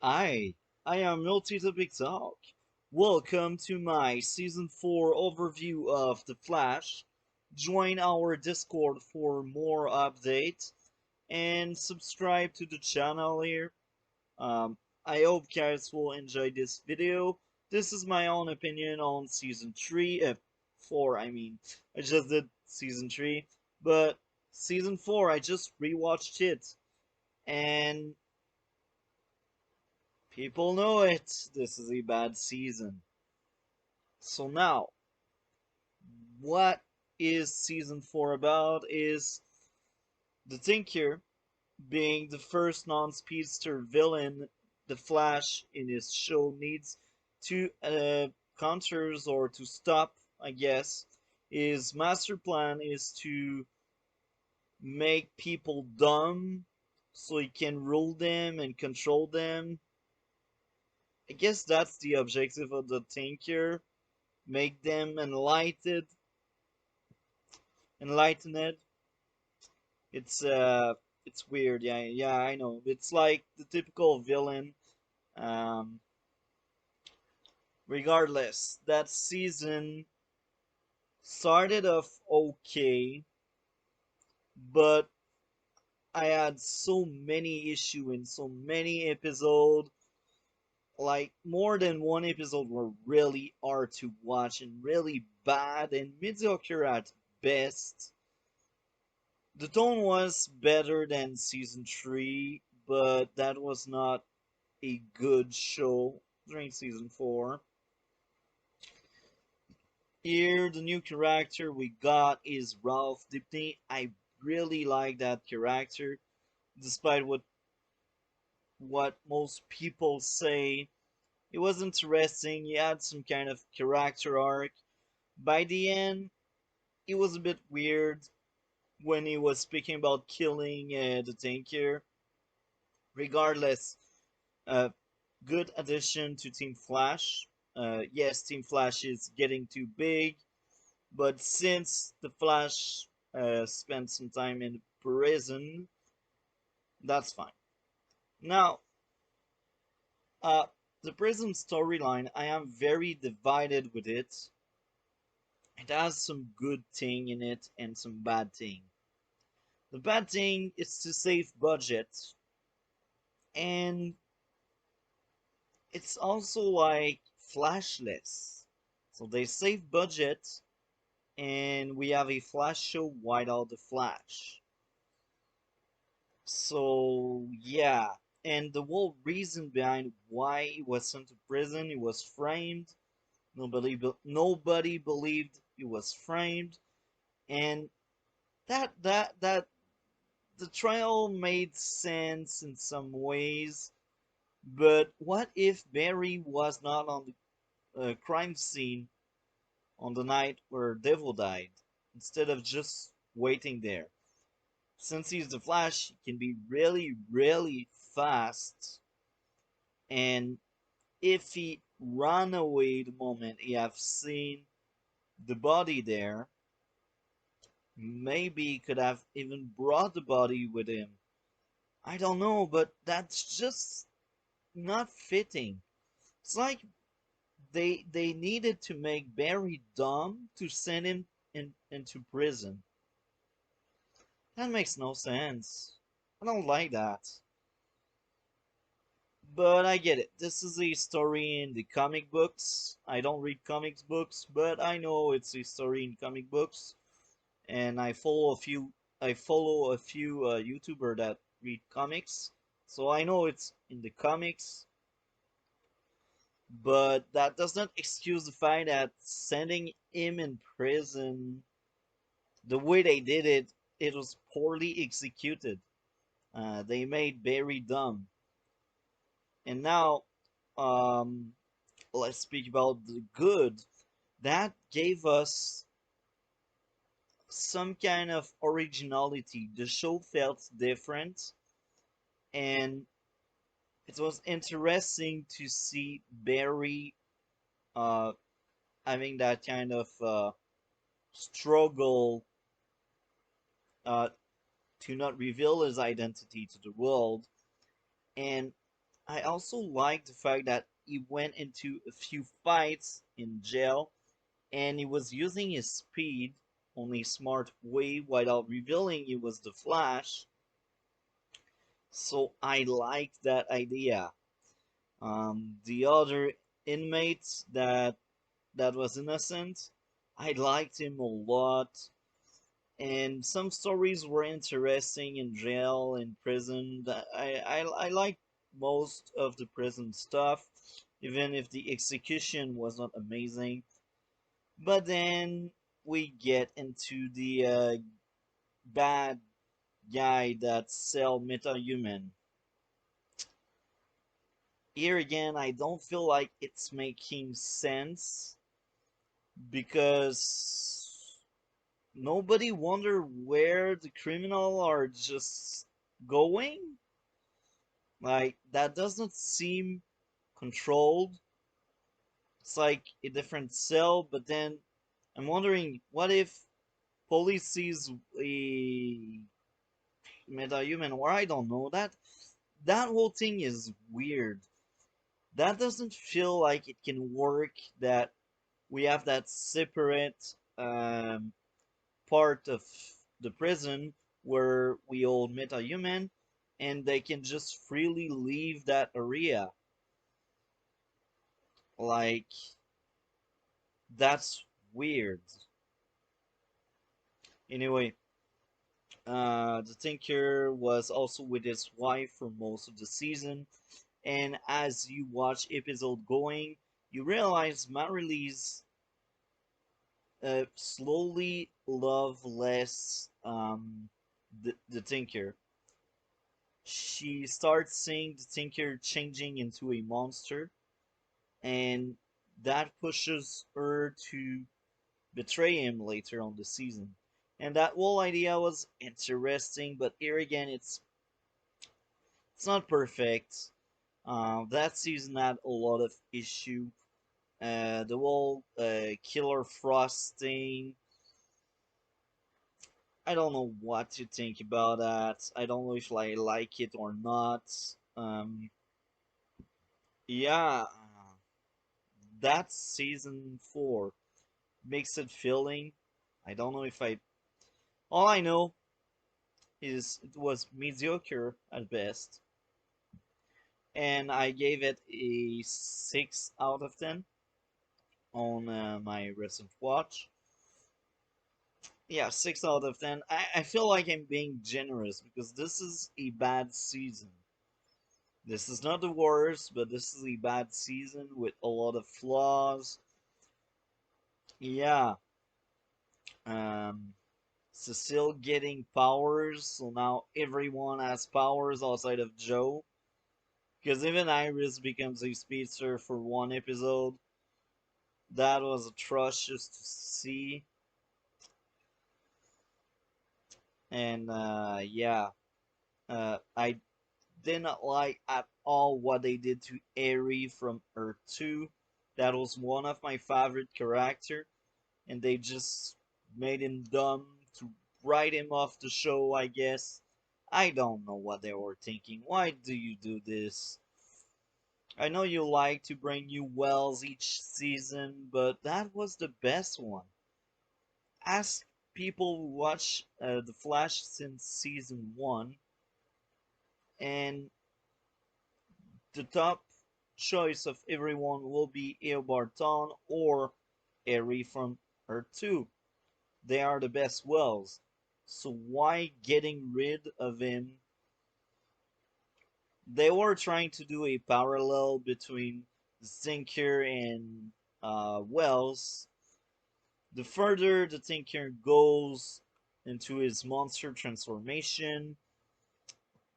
Hi, I am Multi-Topic Talk. Welcome to my Season 4 overview of The Flash. Join our Discord for more updates and subscribe to the channel here. Um, I hope guys will enjoy this video. This is my own opinion on Season 3, 4 I mean. I just did Season 3, but Season 4 I just rewatched it and people know it. This is a bad season. So now, what is season 4 about is the Tinker being the first non-speedster villain the Flash in his show needs to counters or to stop, I guess. His master plan is to make people dumb so he can rule them and control them. I guess that's the objective of the Tinker, make them enlightened. It's it's weird. Yeah, I know. It's like the typical villain. Um, Regardless, that season started off okay, but I had so many issue in so many episodes. Like more than one episode were really hard to watch and really bad and mediocre at best. The tone was better than season 3, but that was not a good show during season 4. Here, the new character we got is Ralph Dibny. I really like that character, despite what most people say. It was interesting, he had some kind of character arc. By the end, it was a bit weird when he was speaking about killing the tanker. Regardless, uh, good addition to Team Flash. Yes, Team Flash is getting too big, but since the Flash spent some time in prison, that's fine. Now, uh, the prison storyline, I am very divided with it. It has some good thing in it and some bad thing. The bad thing is to save budget, and it's also like flashless. So they save budget, and we have a Flash show without the Flash. So yeah, and the whole reason behind why he was sent to prison, he was framed. Nobody believed he was framed, and that the trial made sense in some ways. But what if Barry was not on the crime scene on the night where Devil died, instead of just waiting there? Since he's the Flash, he can be really, really fast. And if he ran away the moment he have seen the body there, maybe he could have even brought the body with him. I don't know, but that's just not fitting. It's like they needed to make Barry dumb to send him into prison. That makes no sense. I don't like that. But I get it. This is a story in the comic books. I don't read comics books, but I know it's a story in comic books. And I follow a few YouTuber that read comics. So I know it's in the comics, but that does not excuse the fact that sending him in prison the way they did it, it was poorly executed. They made Barry dumb. And now, um, let's speak about the good. That gave us some kind of originality. The show felt different, and it was interesting to see Barry uh, having that kind of struggle uh, to not reveal his identity to the world. And I also like the fact that he went into a few fights in jail and he was using his speed on a smart way without revealing he was the Flash. So I like that idea. The other inmates that was innocent, I liked him a lot. And some stories were interesting in jail, in prison. I like most of the prison stuff, even if the execution was not amazing. But then we get into the bad guy that sell metahuman. Here again, I don't feel like it's making sense because nobody wonder where the criminal are just going. Like that doesn't seem controlled. It's like a different cell, but then I'm wondering what if police sees a metahuman, or I don't know. That whole thing is weird. That doesn't feel like it can work. That we have that separate part of the prison where we hold metahuman, and they can just freely leave that area. Like that's weird. Anyway, the Tinker was also with his wife for most of the season, and as you watch episode going, you realize Marilee's slowly love less the Tinker. She starts seeing the Tinker changing into a monster, and that pushes her to betray him later on the season. And that whole idea was interesting, but here again, it's not perfect. That season had a lot of issue. The whole Killer Frost thing. I don't know what to think about that. I don't know if I like it or not. Yeah, that's season 4. Mixed feeling. I don't know if I. All I know is it was mediocre at best, and I gave it a 6 out of 10 on my recent watch. Yeah, 6 out of 10. I feel like I'm being generous because this is a bad season. This is not the worst, but this is a bad season with a lot of flaws. Yeah, um, Cecile getting powers, so now everyone has powers outside of Joe. Because even Iris becomes a speedster for one episode. That was atrocious to see. And yeah, I didn't like at all what they did to Eri from Earth 2. That was one of my favorite character, and they just made him dumb to write him off the show, I guess. I don't know what they were thinking. Why do you do this? I know you like to bring new wells each season, but that was the best one. Ask people who watch The Flash since season 1, and the top choice of everyone will be Eobarton or Eri from Earth 2. They are the best wells. So why getting rid of him? They were trying to do a parallel between Zinker and Wells. The further the Tinker goes into his monster transformation,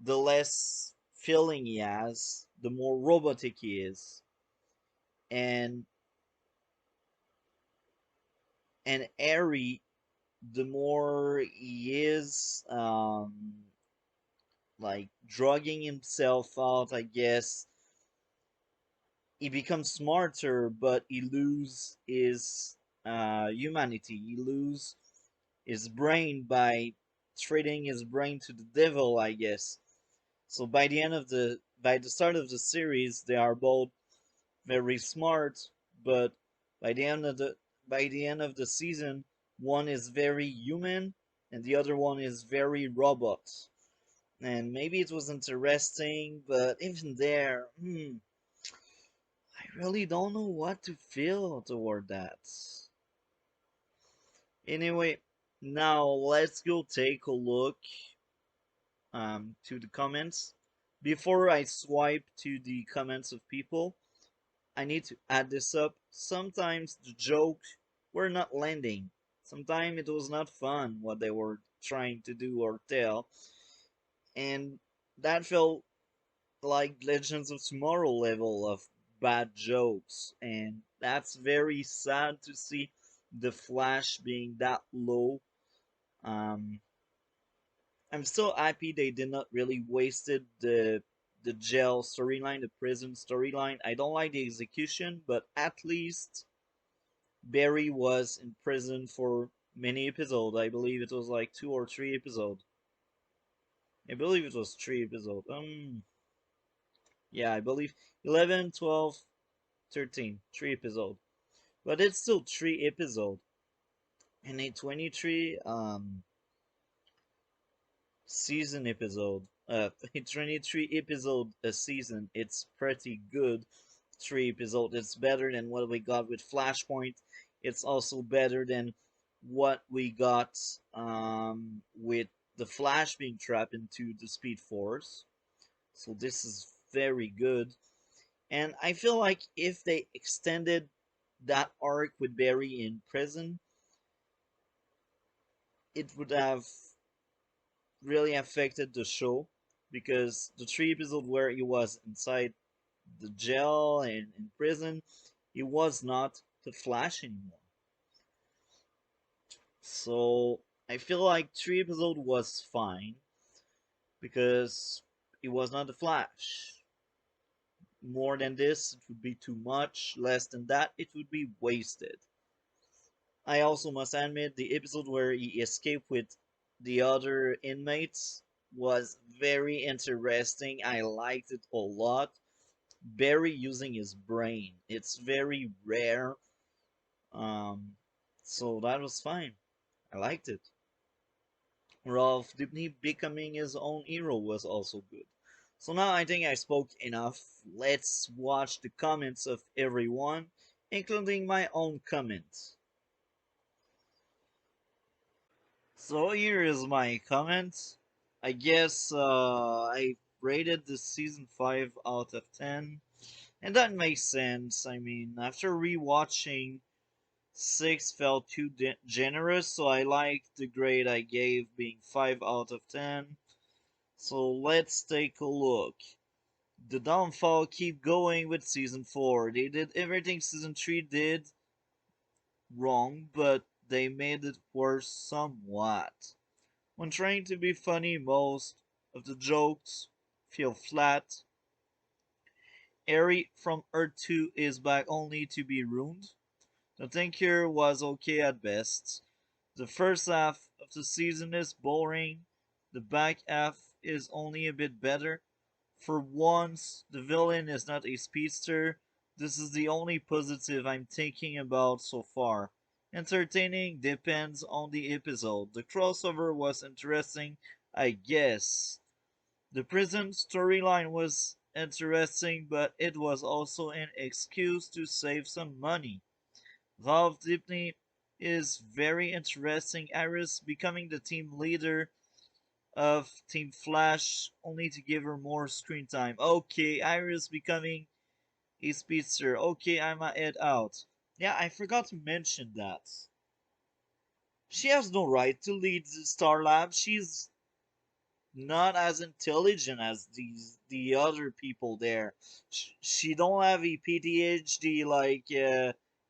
the less feeling he has, the more robotic he is. And and Eri, the more he is like drugging himself out, I guess, he becomes smarter, but he loses his humanity. He loses his brain by trading his brain to the devil, I guess. So by the end of the by the start of the series, they are both very smart, but by the end of the by the end of the season, one is very human and the other one is very robot. And maybe it was interesting, but even there, I really don't know what to feel toward that. Anyway, now let's go take a look to the comments. Before I swipe to the comments of people, I need to add this up. Sometimes the jokes were not landing. Sometimes it was not fun what they were trying to do or tell. And that felt like Legends of Tomorrow level of bad jokes. And that's very sad to see the Flash being that low. Um, I'm still happy they did not really wasted the jail storyline, the prison storyline. I don't like the execution, but at least Barry was in prison for many episodes. I believe it was like 2 or 3 episodes. I believe it was 3 episodes. Yeah, I believe 11, 12, 13. 3 episodes. But it's still 3 episodes. And a 23 season episode. A 23 episode a season. It's pretty good. 3 episodes. It's better than what we got with Flashpoint. It's also better than what we got with the Flash being trapped into the Speed Force. So this is very good. And I feel like if they extended that arc with Barry in prison, it would have really affected the show because the 3 episodes where he was inside the jail and in prison, he was not the Flash anymore. So I feel like 3 episodes was fine because it was not the Flash. More than this, it would be too much. Less than that, it would be wasted. I also must admit the episode where he escaped with the other inmates was very interesting. I liked it a lot. Barry using his brain. It's very rare. Um, so that was fine. I liked it. Ralph Dibny becoming his own hero was also good. So now I think I spoke enough. Let's watch the comments of everyone, including my own comments. So here is my comment. I guess I rated this season 5 out of 10. And that makes sense. I mean, after rewatching 6 felt too generous, so I liked the grade I gave being 5 out of 10. So let's take a look. The downfall keep going with season 4. They did everything season 3 did wrong, but they made it worse somewhat. When trying to be funny, most of the jokes feel flat. Eri from Earth 2 is back only to be ruined. The Thinker was okay at best. The first half of the season is boring. The back half is only a bit better. For once, the villain is not a speedster. This is the only positive I'm thinking about so far. Entertaining depends on the episode. The crossover was interesting, I guess. The prison storyline was interesting, but it was also an excuse to save some money. Ralph Dibny is very interesting. Iris becoming the team leader of Team Flash only to give her more screen time. Okay, Iris becoming a speedster. Okay, I'm a head out. Yeah, I forgot to mention that. She has no right to lead the Star Lab. She's not as intelligent as the other people there. She don't have a PhD like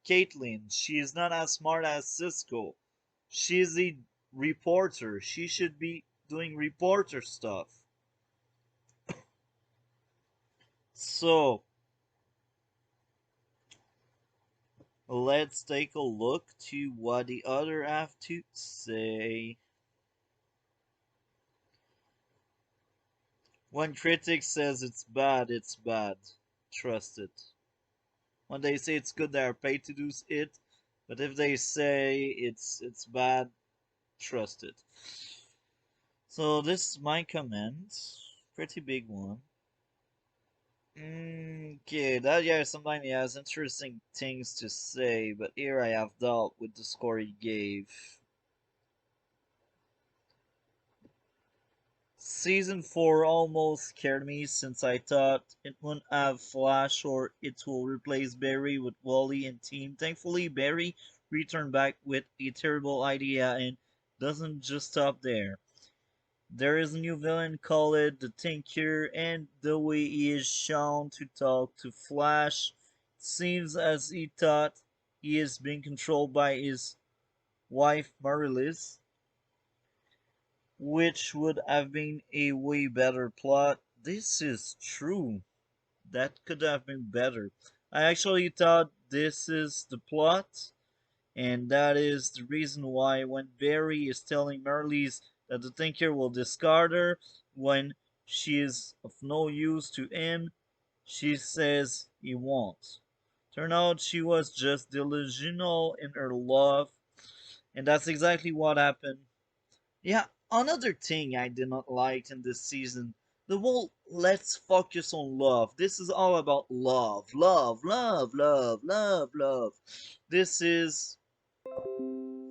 Caitlyn. She is not as smart as Cisco. She's a reporter. She should be doing reporter stuff. So let's take a look to what the other have to say. When critics says it's bad, it's bad. Trust it. When they say it's good, they are paid to do it. But if they say it's bad, trust it. So this is my comment. Pretty big one. Okay, that guy sometimes he has interesting things to say, but here I have doubt with the score he gave. Season 4 almost scared me since I thought it wouldn't have Flash or it will replace Barry with Wally and team. Thankfully, Barry returned back with a terrible idea and doesn't just stop there. There is a new villain called the Tinker, and the way he is shown to talk to Flash seems as he thought he is being controlled by his wife Marilis, which would have been a way better plot. This is true. That could have been better. I actually thought this is the plot, and that is the reason why when Barry is telling Marlies that the Thinker will discard her when she is of no use to him, she says he won't. Turn out she was just delusional in her love, and that's exactly what happened. Yeah, another thing I did not like in this season, the whole let's focus on love. This is all about love, love, love, love, love, love. This is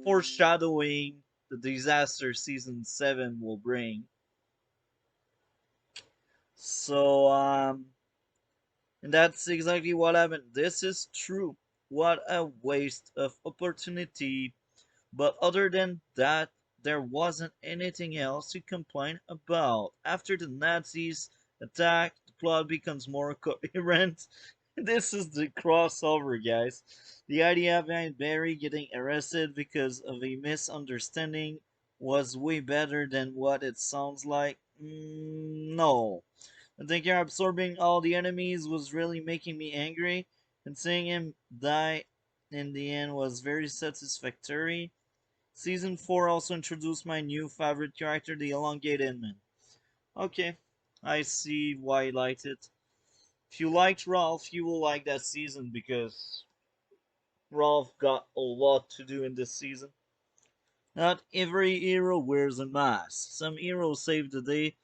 foreshadowing the disaster season 7 will bring. So, and that's exactly what happened. This is true. What a waste of opportunity. But other than that, there wasn't anything else to complain about. After the Nazis attack, the plot becomes more coherent. This is the crossover, guys. The idea behind Barry getting arrested because of a misunderstanding was way better than what it sounds like. No. I think you're absorbing all the enemies was really making me angry, and seeing him die in the end was very satisfactory. Season 4 also introduced my new favorite character, the Elongated Man. Okay, I see why you liked it. If you liked Ralph, you will like that season because Ralph got a lot to do in this season. Not every hero wears a mask. Some heroes save the day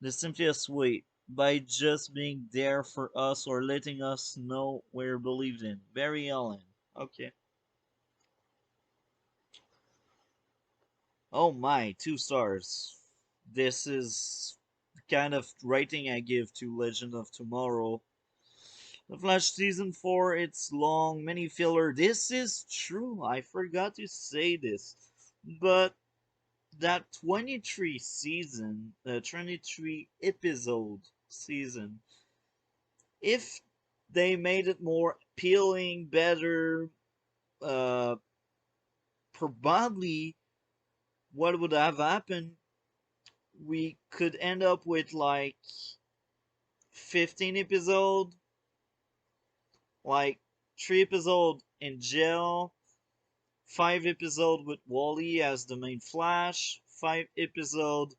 the simplest way by just being there for us or letting us know we're believed in. Barry Allen. Okay. Oh my, 2 stars. This is the kind of rating I give to Legend of Tomorrow. The Flash Season 4, it's long, many filler. This is true, I forgot to say this. But that 23 episode season, if they made it more appealing, better, uh, probably what would have happened, we could end up with like 15 episode, like 3 episode in jail, 5 episode with Wally as the main Flash, 5 episode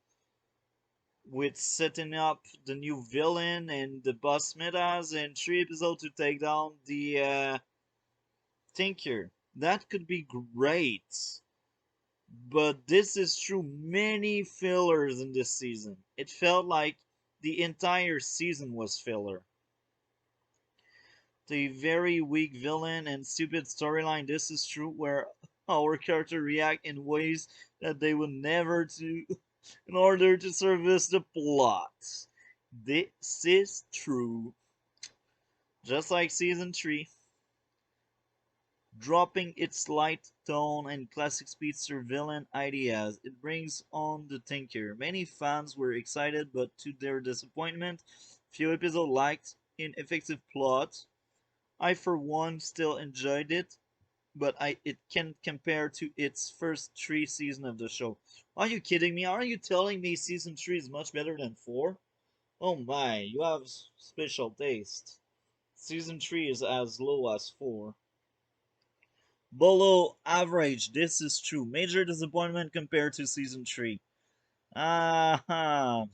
with setting up the new villain and the boss metas, and 3 episode to take down the Tinker. That could be great. But this is true, many fillers in this season. It felt like the entire season was filler. The very weak villain and stupid storyline, this is true, where our character react in ways that they would never do in order to service the plot. This is true. Just like season 3, dropping its light tone and classic speedster villain ideas, it brings on the Tinker. Many fans were excited, but to their disappointment, few episodes lacked ineffective plot. I, for one, still enjoyed it, but it can't compare to its first 3 seasons of the show. Are you kidding me? Are you telling me season 3 is much better than 4? Oh my, you have special taste. Season 3 is as low as 4. Below average, this is true. Major disappointment compared to season 3. Ah,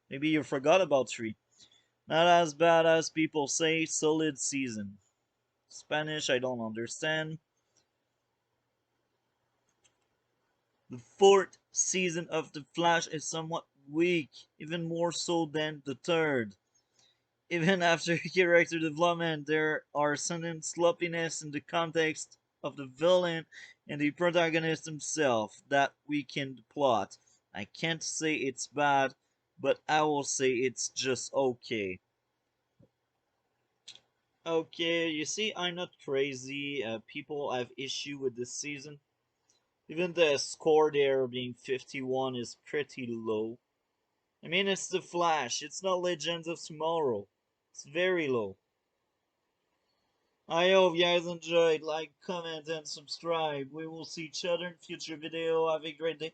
Maybe you forgot about 3. Not as bad as people say, solid season. Spanish, I don't understand. The fourth season of The Flash is somewhat weak, even more so than the third. Even after character development, there are sudden sloppiness in the context of the villain and the protagonist himself that weaken the plot. I can't say it's bad, but I will say it's just okay. Okay, you see, I'm not crazy. People have issue with this season. Even the score there being 51 is pretty low. I mean, it's The Flash. It's not Legends of Tomorrow. It's very low. I hope you guys enjoyed. Like, comment, and subscribe. We will see each other in future video. Have a great day.